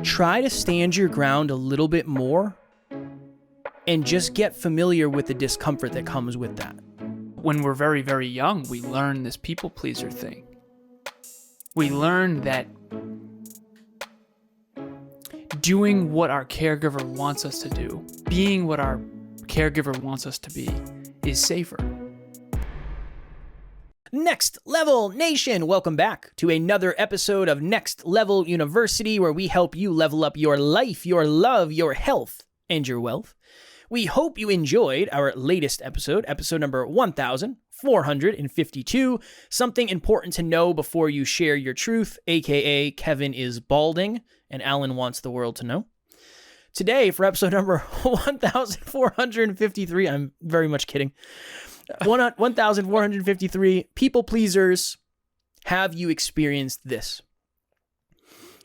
try to stand your ground a little bit more and just get familiar with the discomfort that comes with that. When we're very, very young, we learn this people pleaser thing. We learn that doing what our caregiver wants us to do, being what our caregiver wants us to be, is safer. Next Level Nation, welcome back to another episode of Next Level University, where we help you level up your life, your love, your health, and your wealth. We hope you enjoyed our latest episode, episode number 1452, something important to know before you share your truth, aka Kevin is balding and Alan wants the world to know. Today, for episode number 1453, I'm very much kidding, 1453, people pleasers, have you experienced this?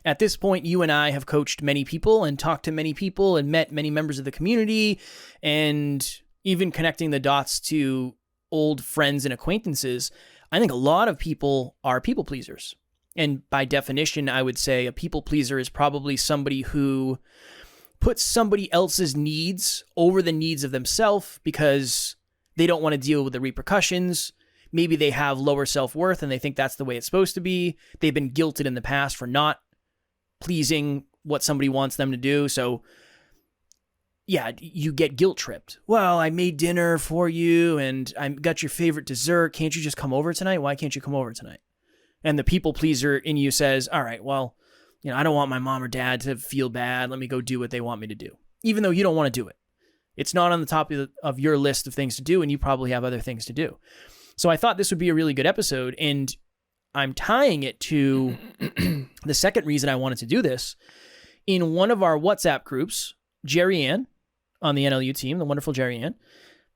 At this point, you and I have coached many people and talked to many people and met many members of the community, and even connecting the dots to old friends and acquaintances. I think a lot of people are people pleasers. And by definition, I would say a people pleaser is probably somebody who puts somebody else's needs over the needs of themselves because they don't want to deal with the repercussions. Maybe they have lower self-worth and they think that's the way it's supposed to be. They've been guilted in the past for not pleasing what somebody wants them to do. So yeah, you get guilt tripped. Well, I made dinner for you and I got your favorite dessert. Can't you just come over tonight? Why can't you come over tonight? And the people pleaser in you says, all right, well, I don't want my mom or dad to feel bad. Let me go do what they want me to do, even though you don't want to do it. It's not on the top of your list of things to do, and you probably have other things to do. So I thought this would be a really good episode, and I'm tying it to the second reason I wanted to do this. In one of our WhatsApp groups, Jerry Ann on the NLU team, the wonderful Jerry Ann,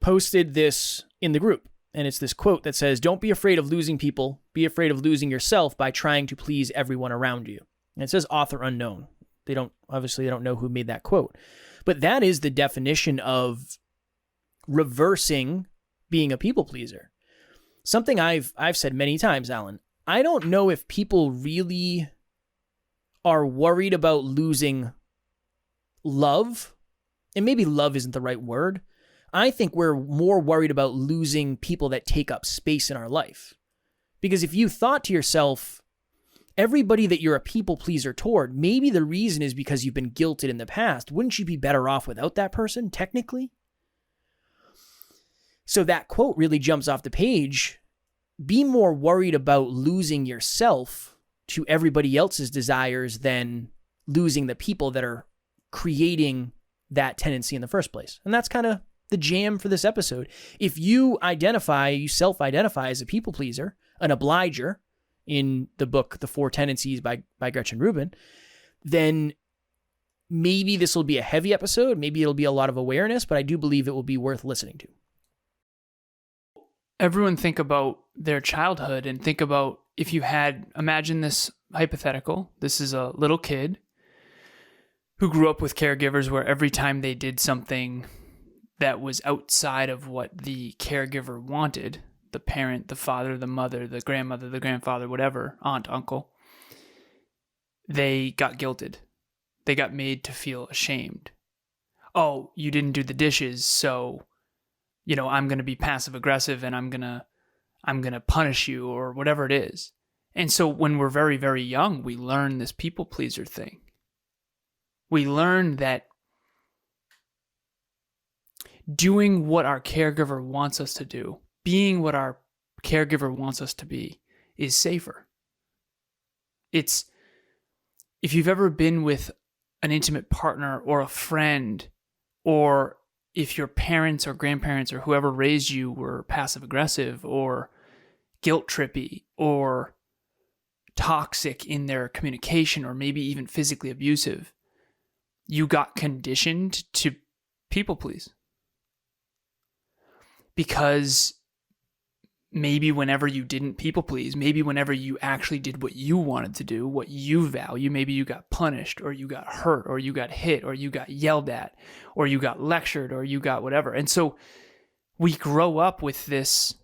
posted this in the group. And it's this quote that says, "Don't be afraid of losing people. Be afraid of losing yourself by trying to please everyone around you." And it says author unknown. They don't know who made that quote. But that is the definition of reversing being a people pleaser. Something I've said many times, Alan. I don't know if people really are worried about losing love. And maybe love isn't the right word. I think we're more worried about losing people that take up space in our life. Because if you thought to yourself, everybody that you're a people pleaser toward, maybe the reason is because you've been guilted in the past. Wouldn't you be better off without that person, technically? So that quote really jumps off the page. Be more worried about losing yourself to everybody else's desires than losing the people that are creating that tendency in the first place. And that's kind of the jam for this episode. If you self-identify as a people pleaser, an obliger, in the book, The Four Tendencies by Gretchen Rubin, then maybe this will be a heavy episode. Maybe it'll be a lot of awareness, but I do believe it will be worth listening to. Everyone think about their childhood and think about if you imagine this hypothetical. This is a little kid who grew up with caregivers where every time they did something that was outside of what the caregiver wanted, the parent, the father, the mother, the grandmother, the grandfather, whatever, aunt, uncle, they got guilted. They got made to feel ashamed. Oh, you didn't do the dishes, so, I'm going to be passive aggressive and I'm going to punish you or whatever it is. And so when we're very, very young, we learn this people pleaser thing. We learn that doing what our caregiver wants us to do, being what our caregiver wants us to be, is safer. If you've ever been with an intimate partner or a friend, or if your parents or grandparents or whoever raised you were passive aggressive or guilt trippy or toxic in their communication or maybe even physically abusive, you got conditioned to people please. Because maybe whenever you didn't people please, maybe whenever you actually did what you wanted to do, what you value, maybe you got punished or you got hurt or you got hit or you got yelled at or you got lectured or you got whatever. And so we grow up with this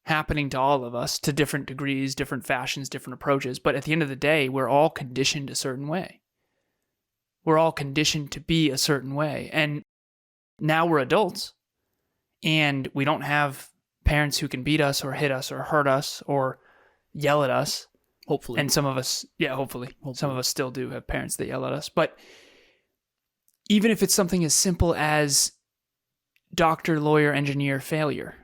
happening to all of us to different degrees, different fashions, different approaches. But at the end of the day, we're all conditioned a certain way. We're all conditioned to be a certain way. And now we're adults and we don't have parents who can beat us or hit us or hurt us or yell at us. Hopefully. And some of us, hopefully. Some of us still do have parents that yell at us. But even if it's something as simple as doctor, lawyer, engineer, failure,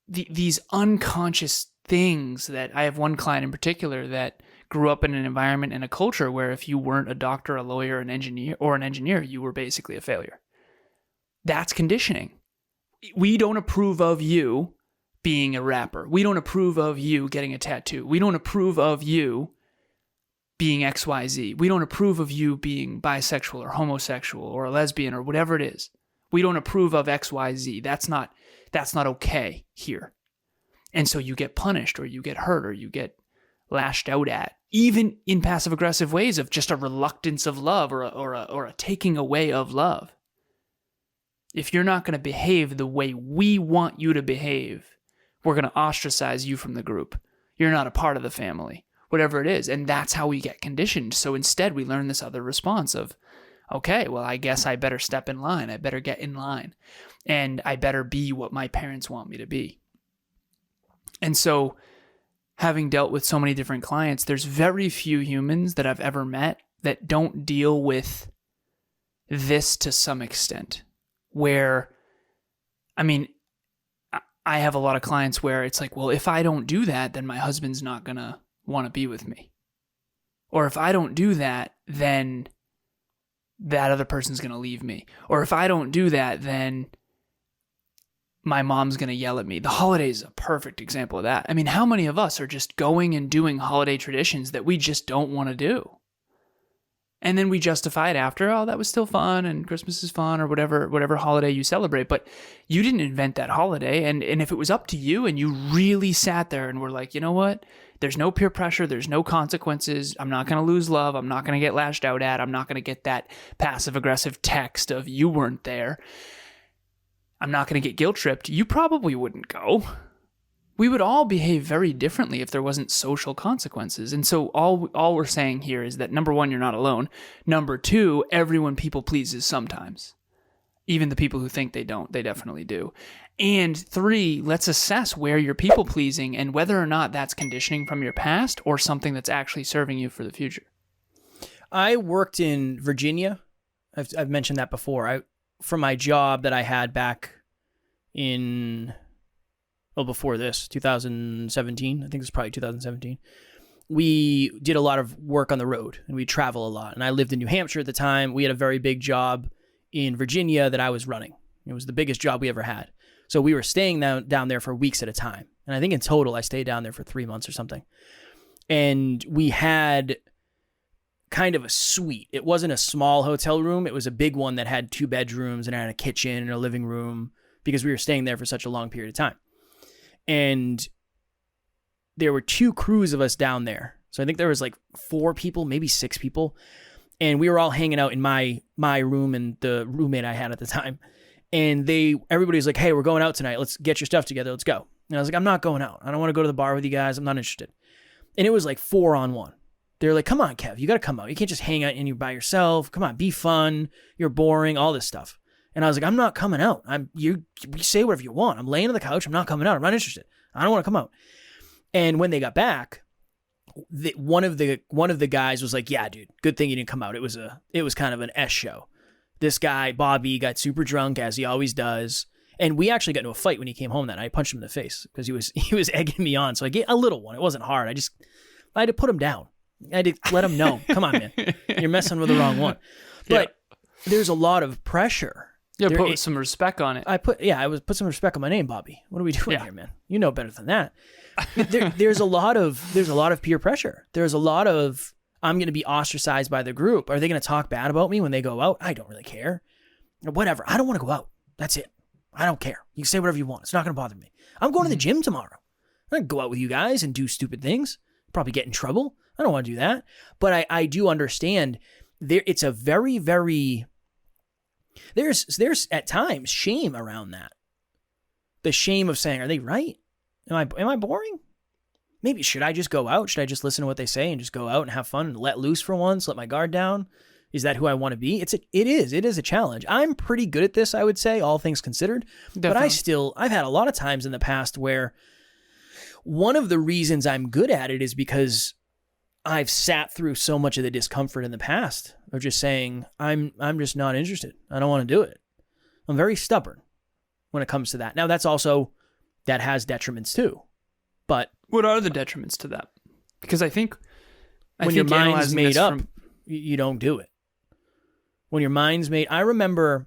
these unconscious things that I have one client in particular that grew up in an environment and a culture where if you weren't a doctor, a lawyer, an engineer, you were basically a failure. That's conditioning. We don't approve of you being a rapper. We don't approve of you getting a tattoo. We don't approve of you being XYZ. We don't approve of you being bisexual or homosexual or a lesbian or whatever it is. We don't approve of XYZ. That's not okay here. And so you get punished or you get hurt or you get lashed out at, even in passive aggressive ways of just a reluctance of love or a taking away of love. If you're not going to behave the way we want you to behave, we're going to ostracize you from the group. You're not a part of the family, whatever it is. And that's how we get conditioned. So instead we learn this other response of, okay, well, I guess I better step in line. I better get in line. And I better be what my parents want me to be. And so having dealt with so many different clients, there's very few humans that I've ever met that don't deal with this to some extent. Where, I mean, I have a lot of clients where it's like, well, if I don't do that, then my husband's not going to want to be with me. Or if I don't do that, then that other person's going to leave me. Or if I don't do that, then my mom's going to yell at me. The holiday is a perfect example of that. I mean, how many of us are just going and doing holiday traditions that we just don't want to do? And then we justify it after, oh, that was still fun and Christmas is fun or whatever holiday you celebrate. But you didn't invent that holiday. And if it was up to you and you really sat there and were like, you know what? There's no peer pressure. There's no consequences. I'm not going to lose love. I'm not going to get lashed out at. I'm not going to get that passive aggressive text of you weren't there. I'm not going to get guilt tripped. You probably wouldn't go. We would all behave very differently if there wasn't social consequences. And so all we're saying here is that, number one, you're not alone. Number two, everyone people pleases sometimes. Even the people who think they don't, they definitely do. And three, let's assess where you're people pleasing and whether or not that's conditioning from your past or something that's actually serving you for the future. I worked in Virginia. I've mentioned that before. For my job that I had back in... well, before this, 2017, I think it was probably 2017, we did a lot of work on the road and we travel a lot. And I lived in New Hampshire at the time. We had a very big job in Virginia that I was running. It was the biggest job we ever had. So we were staying down there for weeks at a time. And I think in total, I stayed down there for 3 months or something. And we had kind of a suite. It wasn't a small hotel room. It was a big one that had 2 bedrooms and had a kitchen and a living room because we were staying there for such a long period of time. And there were 2 crews of us down there. So I think there was like 4 people, maybe 6 people. And we were all hanging out in my room and the roommate I had at the time. And everybody was like, hey, we're going out tonight. Let's get your stuff together. Let's go. And I was like, I'm not going out. I don't want to go to the bar with you guys. I'm not interested. And it was like 4-on-1. They're like, come on, Kev, you got to come out. You can't just hang out and you're by yourself. Come on, be fun. You're boring, all this stuff. And I was like, I'm not coming out. You say whatever you want. I'm laying on the couch. I'm not coming out. I'm not interested. I don't want to come out. And when they got back, one of the guys was like, yeah, dude, good thing you didn't come out. It was kind of an S show. This guy, Bobby, got super drunk as he always does. And we actually got into a fight when he came home that night. I punched him in the face because he was egging me on. So I gave a little one. It wasn't hard. I had to put him down. I had to let him know. Come on, man. You're messing with the wrong one. But there's a lot of pressure. Yeah, put some respect on it. I put some respect on my name, Bobby. What are we doing here, man? You know better than that. There's a lot of peer pressure. There's a lot of, I'm going to be ostracized by the group. Are they going to talk bad about me when they go out? I don't really care. Whatever. I don't want to go out. That's it. I don't care. You can say whatever you want. It's not going to bother me. I'm going to the gym tomorrow. I'm going to go out with you guys and do stupid things. Probably get in trouble. I don't want to do that. But I do understand it's a very, very... There's at times shame around that. The shame of saying, are they right? Am I boring? Maybe should I just go out? Should I just listen to what they say and just go out and have fun and let loose for once, let my guard down? Is that who I want to be? It is a challenge. I'm pretty good at this, I would say, all things considered. Definitely. But I've had a lot of times in the past where one of the reasons I'm good at it is because I've sat through so much of the discomfort in the past of just saying, I'm just not interested. I don't want to do it. I'm very stubborn when it comes to that. Now, that has detriments too. But what are the detriments to that? Because I think when your mind's made up, you don't do it. When your mind's made, I remember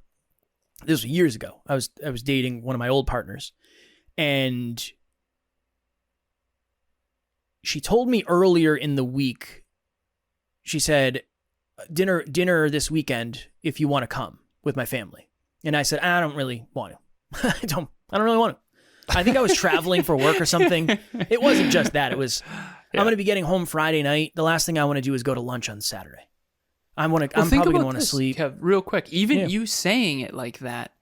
this was years ago. I was dating one of my old partners, and she told me earlier in the week, she said, dinner this weekend if you want to come with my family. And I said, I don't really want to. I don't really want to. I think I was traveling for work or something. It wasn't just that. It was, I'm going to be getting home Friday night. The last thing I want to do is go to lunch on Saturday. I'm probably going to want to sleep. Kev, real quick, even you saying it like that,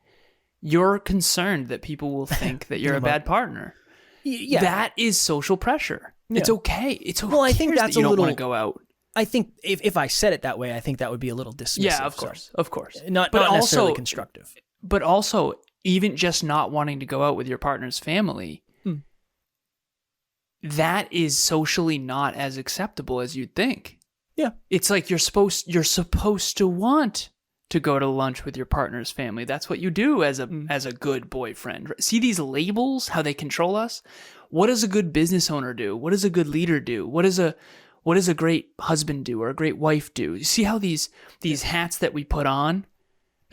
you're concerned that people will think that you're a bad partner. Yeah. That is social pressure. Yeah. It's okay. It's okay. Well, I think that's that you a little. Don't want to go out. I think if I said it that way, I think that would be a little dismissive. Yeah, of course. Not necessarily constructive. But also, even just not wanting to go out with your partner's family, that is socially not as acceptable as you'd think. Yeah. It's like you're supposed to want to go to lunch with your partner's family. That's what you do as a good boyfriend. See these labels, how they control us? What does a good business owner do? What does a good leader do? What does a great husband do or a great wife do? You see how these hats that we put on?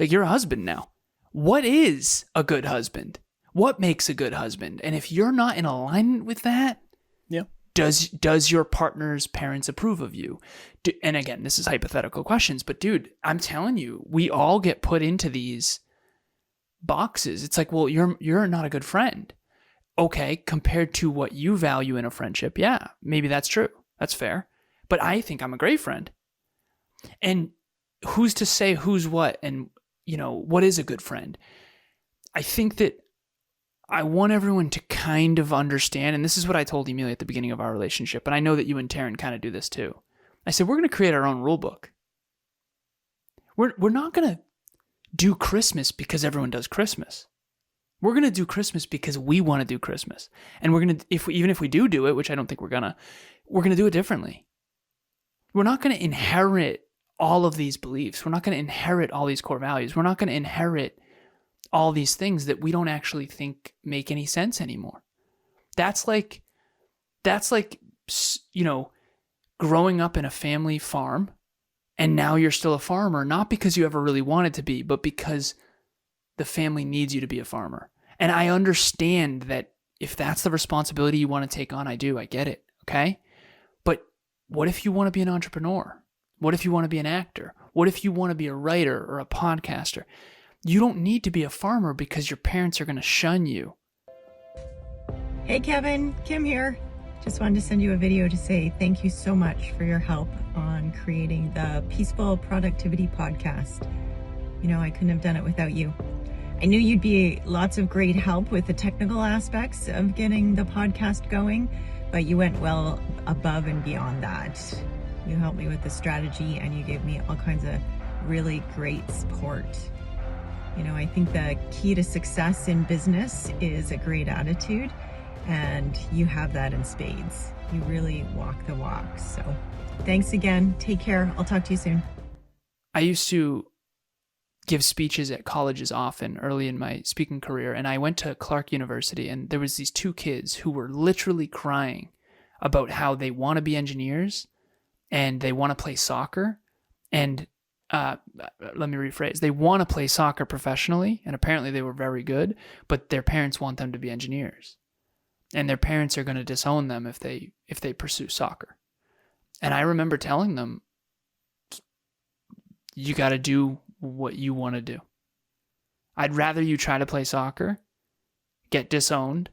Like, you're a husband now. What is a good husband? What makes a good husband? And if you're not in alignment with that, does your partner's parents approve of you? And again, this is hypothetical questions, but dude, I'm telling you, we all get put into these boxes. It's like, well, you're not a good friend. Okay, compared to what you value in a friendship, yeah, maybe that's true. That's fair. But I think I'm a great friend. And who's to say who's what and what is a good friend? I think that I want everyone to kind of understand, and this is what I told Emilia at the beginning of our relationship, and I know that you and Taryn kind of do this too. I said, we're going to create our own rule book. We're not going to do Christmas because everyone does Christmas. We're going to do Christmas because we want to do Christmas. And we're going to, even if we do it, which I don't think we're going to do it differently. We're not going to inherit all of these beliefs. We're not going to inherit all these core values. We're not going to inherit all these things that we don't actually think make any sense anymore. That's like, growing up in a family farm and now you're still a farmer, not because you ever really wanted to be, but because the family needs you to be a farmer. And I understand that if that's the responsibility you want to take on, I get it. Okay. But what if you want to be an entrepreneur? What if you want to be an actor? What if you want to be a writer or a podcaster? You don't need to be a farmer because your parents are going to shun you. Hey Kevin, Kim here. Just wanted to send you a video to say thank you so much for your help on creating the Peaceful Productivity Podcast. I couldn't have done it without you. I knew you'd be lots of great help with the technical aspects of getting the podcast going, but you went well above and beyond that. You helped me with the strategy and you gave me all kinds of really great support. I think the key to success in business is a great attitude, and you have that in spades. You really walk the walk. So thanks again. Take care. I'll talk to you soon. I used to give speeches at colleges often early in my speaking career, and I went to Clark University, and there was these two kids who were literally crying about how they want to be engineers and they want to play soccer, and let me rephrase. They want to play soccer professionally, and apparently they were very good, but their parents want them to be engineers. And their parents are going to disown them if they pursue soccer. And I remember telling them, you got to do what you want to do. I'd rather you try to play soccer, get disowned,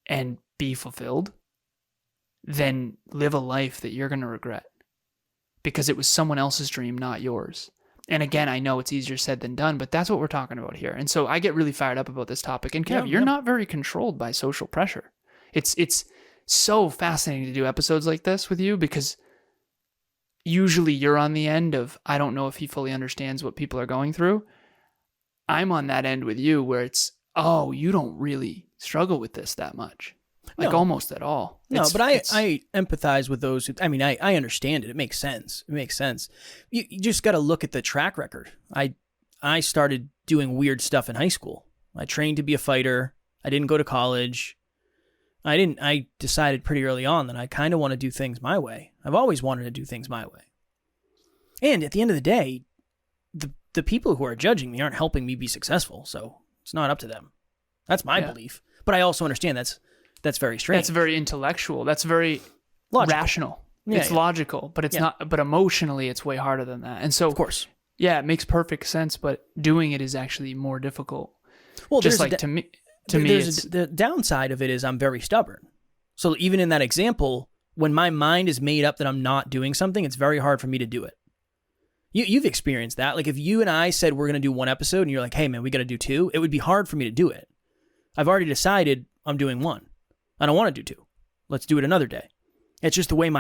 and be fulfilled than live a life that you're going to regret. Because it was someone else's dream, not yours. And again, I know it's easier said than done, but that's what we're talking about here. And so I get really fired up about this topic. And Kev, you're not very controlled by social pressure. It's so fascinating to do episodes like this with you, because usually you're on the end of, I don't know if he fully understands what people are going through. I'm on that end with you where it's, oh, you don't really struggle with this that much. Like almost at all. No, but I empathize with those who, I mean, I understand it. It makes sense. It makes sense. You just got to look at the track record. I started doing weird stuff in high school. I trained to be a fighter. I didn't go to college. I decided pretty early on that I kind of want to do things my way. I've always wanted to do things my way. And at the end of the day, the people who are judging me aren't helping me be successful, so it's not up to them. That's my belief. But I also understand that's very strange. That's very intellectual. That's very rational. Yeah, it's logical, but it's not. But emotionally, it's way harder than that. And so, of course, yeah, it makes perfect sense. But doing it is actually more difficult. Well, just like to me, the downside of it is I'm very stubborn. So even in that example, when my mind is made up that I'm not doing something, it's very hard for me to do it. You've experienced that. Like if you and I said we're going to do one episode and you're like, hey man, we got to do two, it would be hard for me to do it. I've already decided I'm doing one. I don't want to do two. Let's do it another day. It's just the way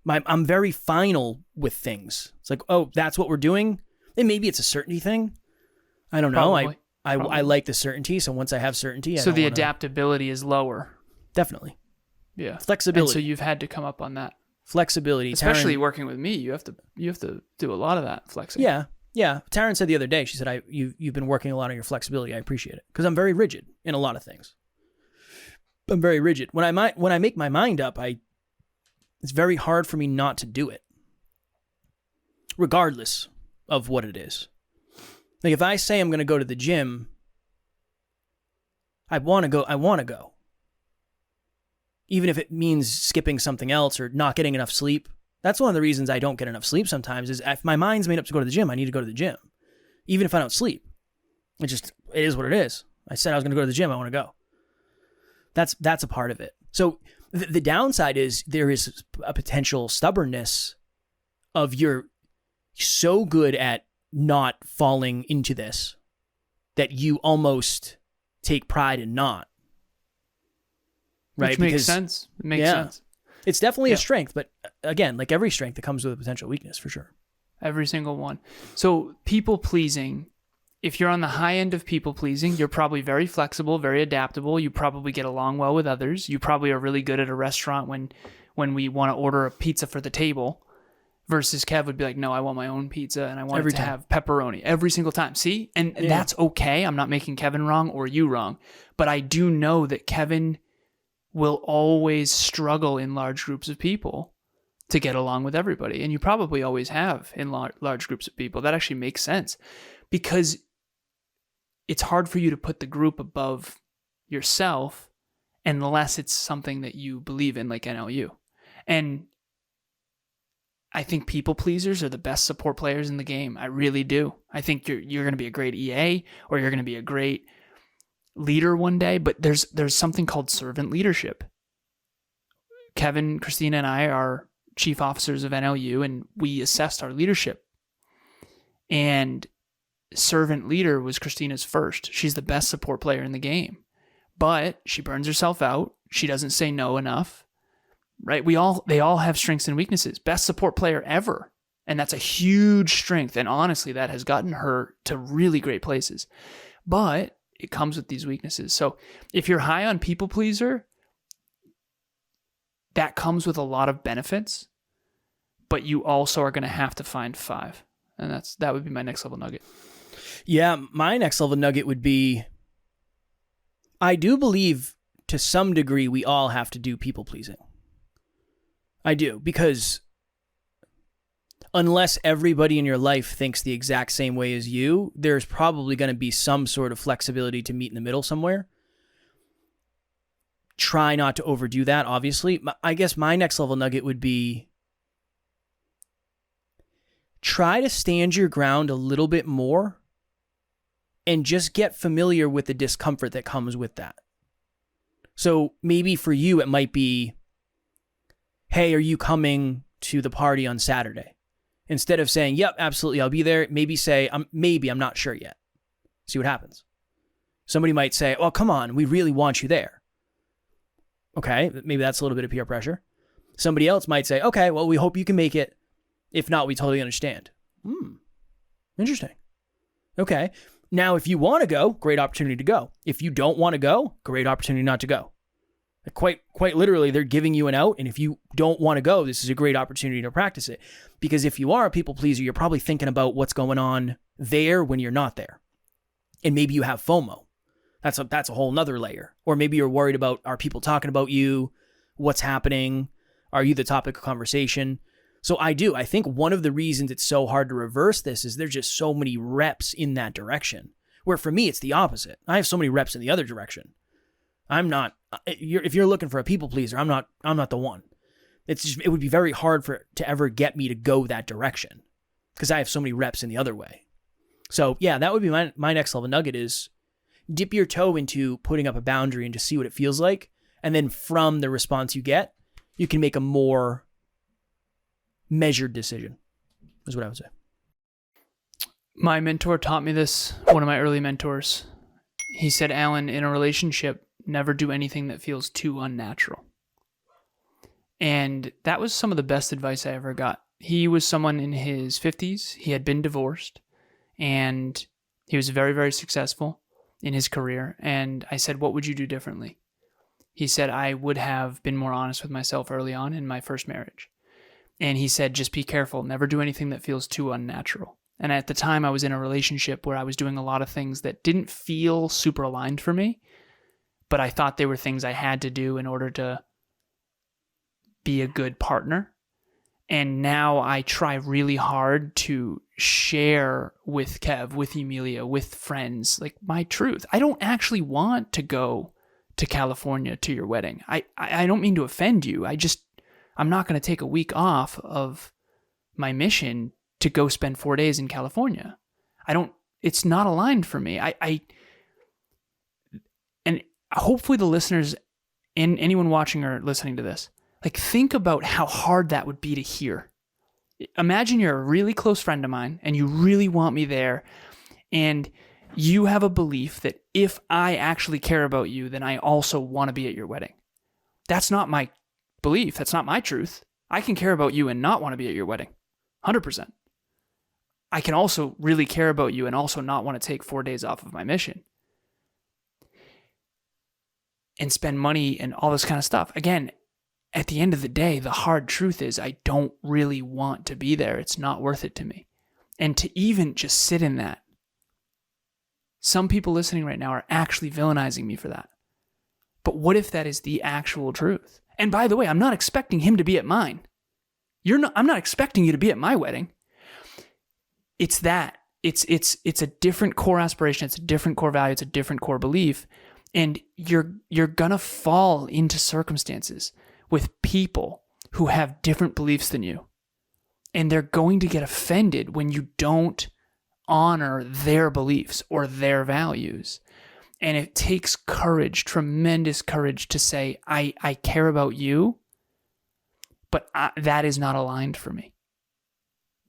I'm very final with things. It's like, oh, that's what we're doing. And maybe it's a certainty thing. I don't know. Probably. I like the certainty. So once I have certainty, so the adaptability is lower. Definitely. Yeah. Flexibility. And so you've had to come up on that. Flexibility. Especially working with me, you have to do a lot of that flexing. Yeah. Yeah. Taryn said the other day, she said, you've been working a lot on your flexibility. I appreciate it. Because I'm very rigid in a lot of things. I'm very rigid. When I make my mind up, it's very hard for me not to do it. Regardless of what it is. Like if I say I'm going to go to the gym, I want to go. Even if it means skipping something else or not getting enough sleep. That's one of the reasons I don't get enough sleep sometimes is if my mind's made up to go to the gym, I need to go to the gym. Even if I don't sleep. It is what it is. I said I was going to go to the gym, I want to go. That's a part of it. So the downside is there is a potential stubbornness of you're so good at not falling into this that you almost take pride in not. Right? Which makes sense. It makes sense. It's definitely a strength, but again, like every strength, it comes with a potential weakness for sure. Every single one. So people pleasing, if you're on the high end of people pleasing, you're probably very flexible, very adaptable. You probably get along well with others. You probably are really good at a restaurant when we want to order a pizza for the table. Versus Kev would be like, no, I want my own pizza and I want it to have pepperoni every single time. See? And that's okay. I'm not making Kevin wrong or you wrong. But I do know that Kevin will always struggle in large groups of people to get along with everybody. And you probably always have in large groups of people. That actually makes sense because it's hard for you to put the group above yourself unless it's something that you believe in, like NLU. And I think people pleasers are the best support players in the game. I really do. I think you're going to be a great EA or you're going to be a great leader one day, but there's something called servant leadership. Kevin, Christina, and I are chief officers of NLU, and we assessed our leadership. And servant leader was Christina's first. She's the best support player in the game, but she burns herself out. She doesn't say no enough, right? They all have strengths and weaknesses. Best support player ever. And that's a huge strength. And honestly, that has gotten her to really great places. But it comes with these weaknesses. So if you're high on people pleaser, that comes with a lot of benefits, but you also are going to have to find 5. And that would be my next level nugget. Yeah, my next level nugget would be, I do believe to some degree we all have to do people pleasing. I do, because unless everybody in your life thinks the exact same way as you, there's probably going to be some sort of flexibility to meet in the middle somewhere. Try not to overdo that, obviously. I guess my next level nugget would be try to stand your ground a little bit more and just get familiar with the discomfort that comes with that. So maybe for you, it might be, hey, are you coming to the party on Saturday? Instead of saying, yep, absolutely, I'll be there, maybe say, I'm not sure yet. See what happens. Somebody might say, oh, come on, we really want you there. Okay, maybe that's a little bit of peer pressure. Somebody else might say, okay, well, we hope you can make it. If not, we totally understand. Interesting. Okay, now if you want to go, great opportunity to go. If you don't want to go, great opportunity not to go. Quite literally, they're giving you an out, and if you don't want to go, this is a great opportunity to practice it. Because if you are a people pleaser, you're probably thinking about what's going on there when you're not there. And maybe you have FOMO. That's a whole nother layer. Or maybe you're worried about, are people talking about you? What's happening? Are you the topic of conversation? So I think one of the reasons it's so hard to reverse this is there's just so many reps in that direction. Where for me, it's the opposite. I have so many reps in the other direction. I'm not, if you're looking for a people pleaser, I'm not the one. It would be very hard to ever get me to go that direction because I have so many reps in the other way. So yeah, that would be my next level nugget is dip your toe into putting up a boundary and just see what it feels like. And then from the response you get, you can make a more measured decision is what I would say. My mentor taught me this, one of my early mentors. He said, Alan, in a relationship, never do anything that feels too unnatural. And that was some of the best advice I ever got. He was someone in his 50s. He had been divorced and he was very, very successful in his career. And I said, what would you do differently? He said, I would have been more honest with myself early on in my first marriage. And he said, just be careful. Never do anything that feels too unnatural. And at the time I was in a relationship where I was doing a lot of things that didn't feel super aligned for me, but I thought they were things I had to do in order to be a good partner. And now I try really hard to share with Kev, with Emilia, with friends, like my truth. I don't actually want to go to California to your wedding. I don't mean to offend you. I'm not going to take a week off of my mission to go spend 4 days in California. It's not aligned for me. And hopefully the listeners and anyone watching or listening to this, like think about how hard that would be to hear. Imagine you're a really close friend of mine and you really want me there. And you have a belief that if I actually care about you, then I also want to be at your wedding. That's not my belief. That's not my truth. I can care about you and not want to be at your wedding. 100%. I can also really care about you and also not want to take 4 days off of my mission and spend money and all this kind of stuff. Again, at the end of the day, the hard truth is I don't really want to be there. It's not worth it to me. And to even just sit in that, some people listening right now are actually villainizing me for that. But what if that is the actual truth? And by the way, I'm not expecting him to be at mine. I'm not expecting you to be at my wedding. It's that. It's a different core aspiration. It's a different core value. It's a different core belief. And you're gonna fall into circumstances with people who have different beliefs than you. And they're going to get offended when you don't honor their beliefs or their values. And it takes courage, tremendous courage to say, I care about you, but that is not aligned for me.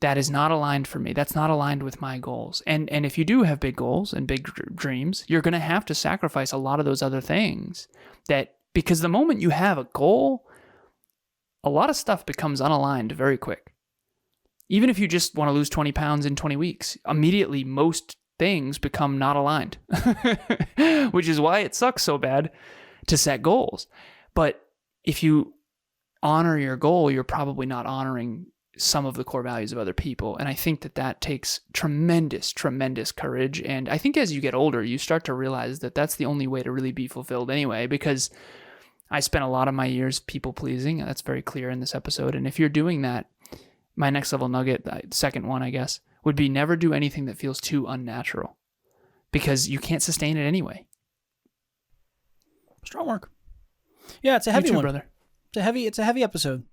That is not aligned for me. That's not aligned with my goals. And if you do have big goals and big dreams, you're going to have to sacrifice a lot of those other things. Because the moment you have a goal, a lot of stuff becomes unaligned very quick. Even if you just want to lose 20 pounds in 20 weeks, immediately most things become not aligned, which is why it sucks so bad to set goals. But if you honor your goal, you're probably not honoring some of the core values of other people. And I think that takes tremendous, tremendous courage. And I think as you get older, you start to realize that that's the only way to really be fulfilled anyway, because I spent a lot of my years people pleasing. That's very clear in this episode. And if you're doing that, my next level nugget, the second one, I guess, would be never do anything that feels too unnatural, because you can't sustain it anyway. Strong work. Yeah, it's a heavy one, brother. It's a heavy episode.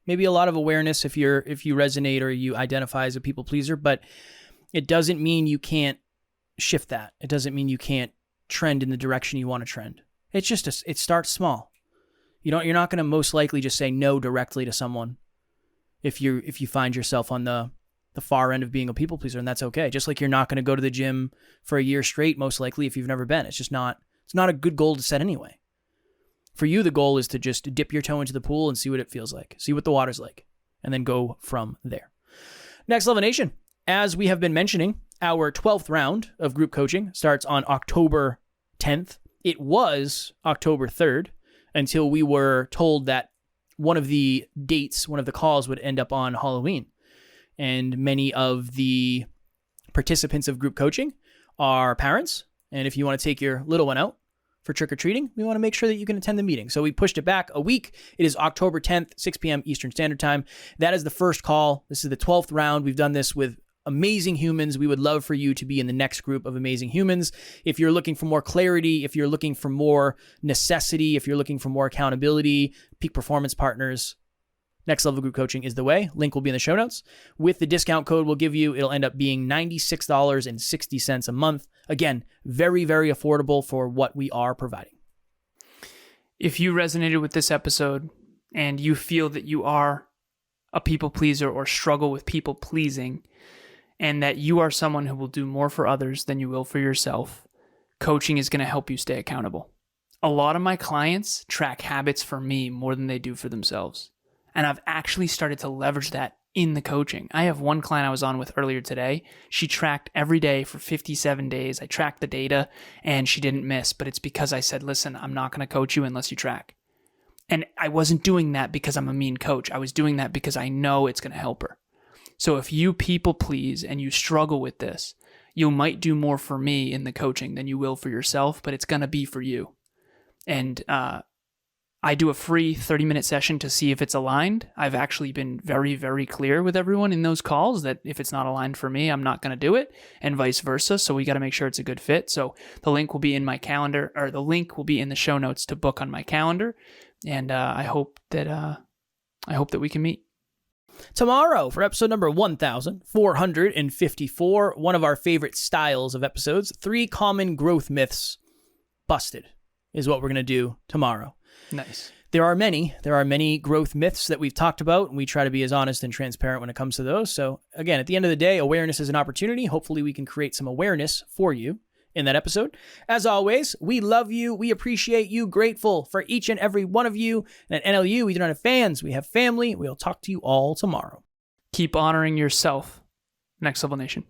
Maybe a lot of awareness if you resonate or you identify as a people pleaser, but it doesn't mean you can't shift that. It doesn't mean you can't trend in the direction you want to trend. It's just it starts small. You're not going to most likely just say no directly to someone. if you find yourself on the far end of being a people pleaser, and that's okay. Just like you're not going to go to the gym for a year straight, most likely, if you've never been. It's not a good goal to set anyway. For you, the goal is to just dip your toe into the pool and see what it feels like, see what the water's like, and then go from there. Next Level Nation, as we have been mentioning, our 12th round of group coaching starts on October 10th. It was October 3rd until we were told that one of the calls would end up on Halloween. And many of the participants of group coaching are parents. And if you want to take your little one out for trick-or-treating, we want to make sure that you can attend the meeting. So we pushed it back a week. It is October 10th, 6 p.m. Eastern Standard Time. That is the first call. This is the 12th round. We've done this with amazing humans. We would love for you to be in the next group of amazing humans. If you're looking for more clarity, if you're looking for more necessity, if you're looking for more accountability, peak performance partners, Next Level Group Coaching is the way. Link will be in the show notes. With the discount code we'll give you, it'll end up being $96.60 a month. Again, very, very affordable for what we are providing. If you resonated with this episode and you feel that you are a people pleaser or struggle with people pleasing, and that you are someone who will do more for others than you will for yourself, coaching is going to help you stay accountable. A lot of my clients track habits for me more than they do for themselves. And I've actually started to leverage that in the coaching. I have one client I was on with earlier today. She tracked every day for 57 days. I tracked the data and she didn't miss, but it's because I said, listen, I'm not going to coach you unless you track. And I wasn't doing that because I'm a mean coach. I was doing that because I know it's going to help her. So if you people please and you struggle with this, you might do more for me in the coaching than you will for yourself, but it's going to be for you. And I do a free 30-minute session to see if it's aligned. I've actually been very, very clear with everyone in those calls that if it's not aligned for me, I'm not going to do it, and vice versa. So we got to make sure it's a good fit. So the link will be in my calendar, or the link will be in the show notes to book on my calendar. And I hope that we can meet. Tomorrow, for episode number 1454, one of our favorite styles of episodes, 3 common growth myths busted is what we're going to do tomorrow. Nice. There are many growth myths that we've talked about, and we try to be as honest and transparent when it comes to those. So again, at the end of the day, awareness is an opportunity. Hopefully we can create some awareness for you in that episode. As always, we love you. We appreciate you. Grateful for each and every one of you. And at NLU, we do not have fans. We have family. We'll talk to you all tomorrow. Keep honoring yourself. Next Level Nation.